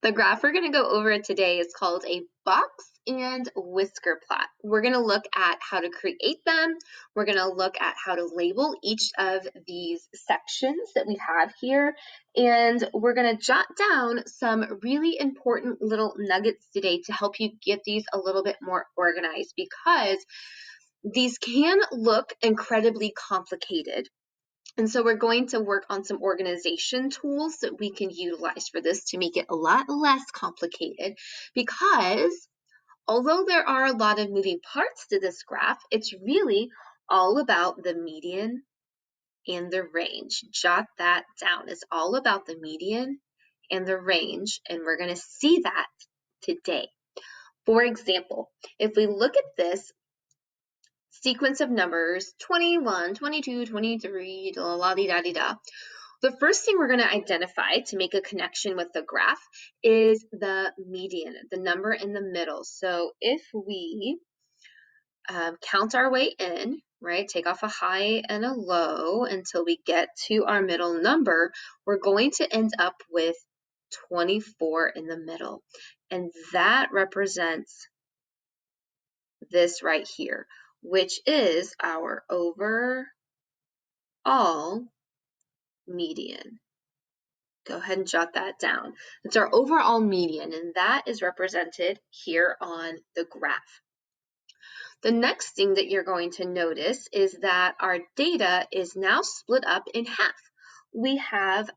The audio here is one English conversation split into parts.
The graph we're going to go over today is called a box and whisker plot. We're going to look at how to create them. We're going to look at how to label each of these sections that we have here. And we're going to jot down some really important little nuggets today to help you get these a little bit more organized, because these can look incredibly complicated. And so we're going to work on some organization tools that we can utilize for this to make it a lot less complicated, because although there are a lot of moving parts to this graph, it's really all about the median and the range. Jot that down. It's all about the median and the range, and we're going to see that today. For example, if we look at this sequence of numbers 21, 22, 23, la di da di da. The first thing we're going to identify to make a connection with the graph is the median, the number in the middle. So if we count our way in, right, take off a high and a low until we get to our middle number, we're going to end up with 24 in the middle. And that represents this right here, which is our overall median. Go ahead and jot that down. It's our overall median, and that is represented here on the graph. The next thing that you're going to notice is that our data is now split up in half. We have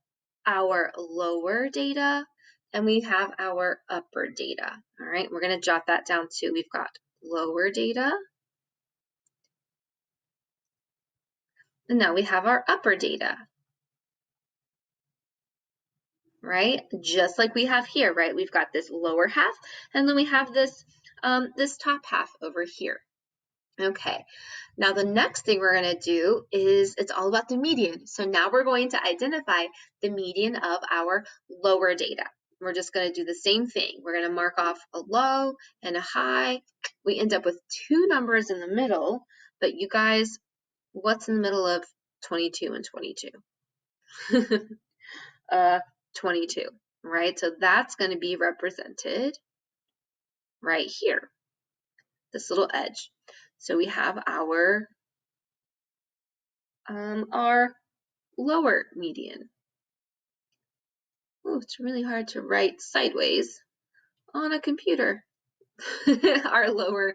our lower data and we have our upper data. All right, we're going to jot that down too. We've got lower data, and now we have our upper data, right? Just like we have here, right? We've got this lower half, and then we have this, this top half over here. Okay, now the next thing we're going to do is it's all about the median. So now we're going to identify the median of our lower data. We're just going to do the same thing. We're going to mark off a low and a high. We end up with two numbers in the middle, but you guys, what's in the middle of 22 and 22? 22, right? So that's going to be represented right here, this little edge. So we have our lower median. Oh, it's really hard to write sideways on a computer. our lower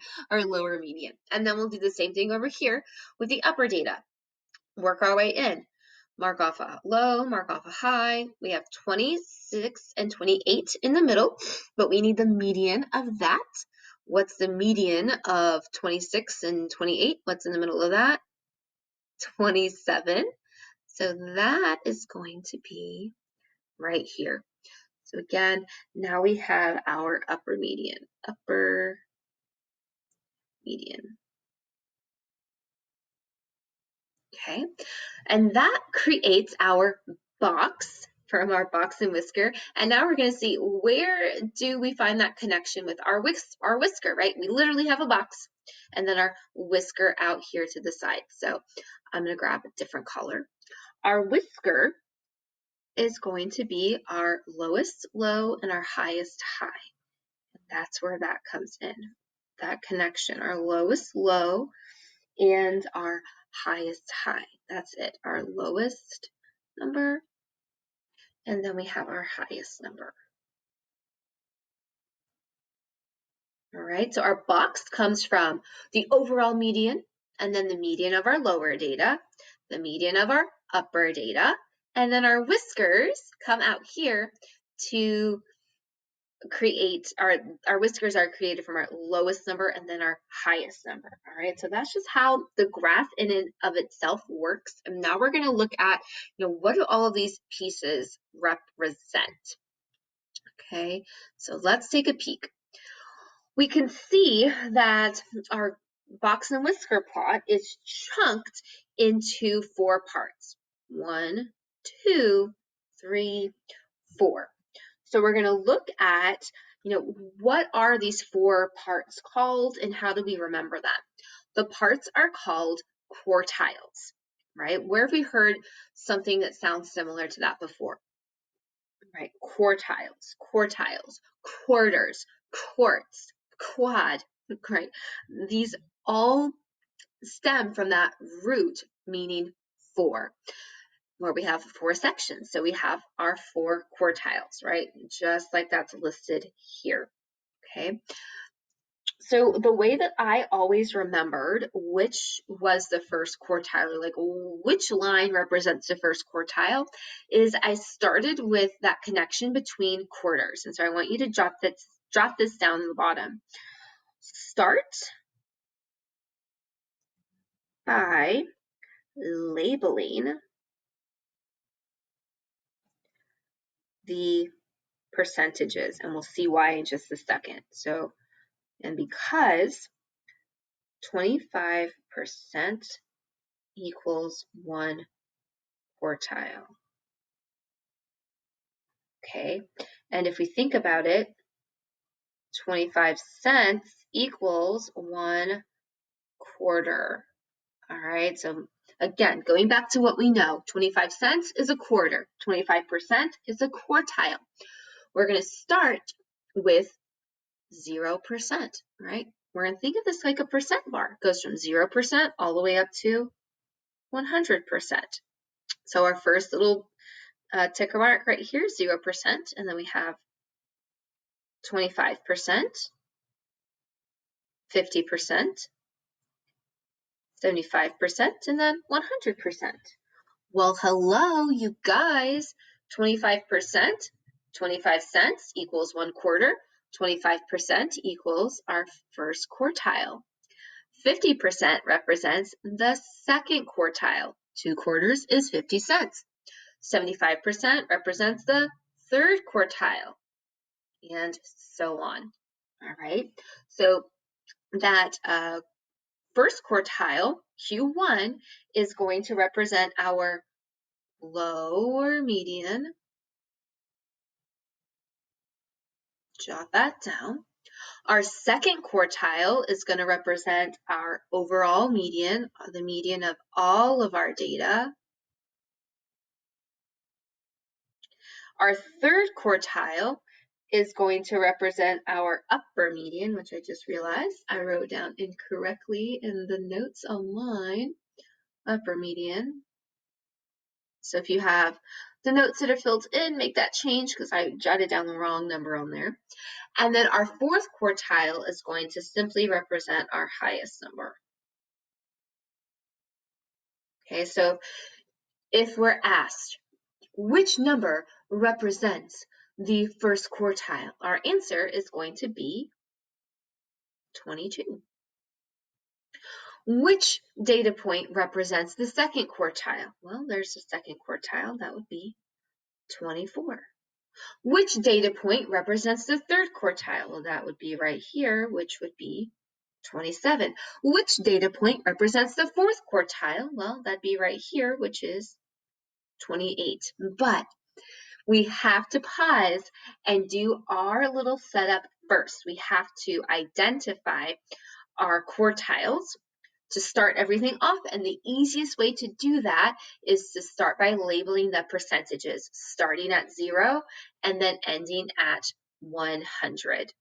median. And then we'll do the same thing over here with the upper data. Work our way in. Mark off a low, mark off a high. We have 26 and 28 in the middle, but we need the median of that. What's the median of 26 and 28? What's in the middle of that? 27. So that is going to be right here. So again, now we have our upper median. Okay, and that creates our box from our box and whisker. And now we're going to see, where do we find that connection with our whisker, right? We literally have a box and then our whisker out here to the side. So I'm going to grab a different color. Our whisker is going to be our lowest low and our highest high. And that's where that comes in, that connection, our lowest low and our highest high. That's it, our lowest number, and then we have our highest number. All right, so our box comes from the overall median, and then the median of our lower data, the median of our upper data, and then our whiskers come out here to create our whiskers are created from our lowest number and then our highest number. All right, so that's just how the graph in and of itself works. And now we're going to look at, what do all of these pieces represent? Okay, so let's take a peek. We can see that our box and whisker plot is chunked into 4 parts. 1, 2, 3, 4. So we're going to look at, what are these 4 parts called and how do we remember them? The parts are called quartiles, right? Where have we heard something that sounds similar to that before? right? Quartiles, quartiles, quarters, quarts, quad, right? These all stem from that root meaning 4, where we have 4 sections. So we have our 4 quartiles, right? Just like that's listed here, okay? So the way that I always remembered which was the first quartile, like which line represents the first quartile, is I started with that connection between quarters. And so I want you to jot this down in the bottom. Start by labeling the percentages, and we'll see why in just a second. So, and because 25% equals 1 quartile. Okay, and if we think about it, 25 cents equals 1 quarter. All right, so again, going back to what we know, 25 cents is a quarter, 25% is a quartile. We're going to start with 0%, right? We're going to think of this like a percent bar. It goes from 0% all the way up to 100%. So our first little ticker mark right here, 0%, and then we have 25%, 50%, 75%, and then 100%. Well, hello, you guys. 25%, 25 cents equals 1 quarter. 25% equals our first quartile. 50% represents the second quartile. 2 quarters is 50 cents. 75% represents the third quartile, and so on. All right, so that first quartile, Q1, is going to represent our lower median. Jot that down. Our second quartile is going to represent our overall median, the median of all of our data. Our third quartile is going to represent our upper median, which I just realized I wrote down incorrectly in the notes online. Upper median. So if you have the notes that are filled in, make that change because I jotted down the wrong number on there. And then our fourth quartile is going to simply represent our highest number. Okay, so if we're asked, which number represents the first quartile? Our answer is going to be 22. Which data point represents the second quartile? Well, there's the second quartile. That would be 24. Which data point represents the third quartile? Well, that would be right here, which would be 27. Which data point represents the fourth quartile? Well, that'd be right here, which is 28. But we have to pause and do our little setup first. We have to identify our quartiles to start everything off, and the easiest way to do that is to start by labeling the percentages, starting at 0 and then ending at 100.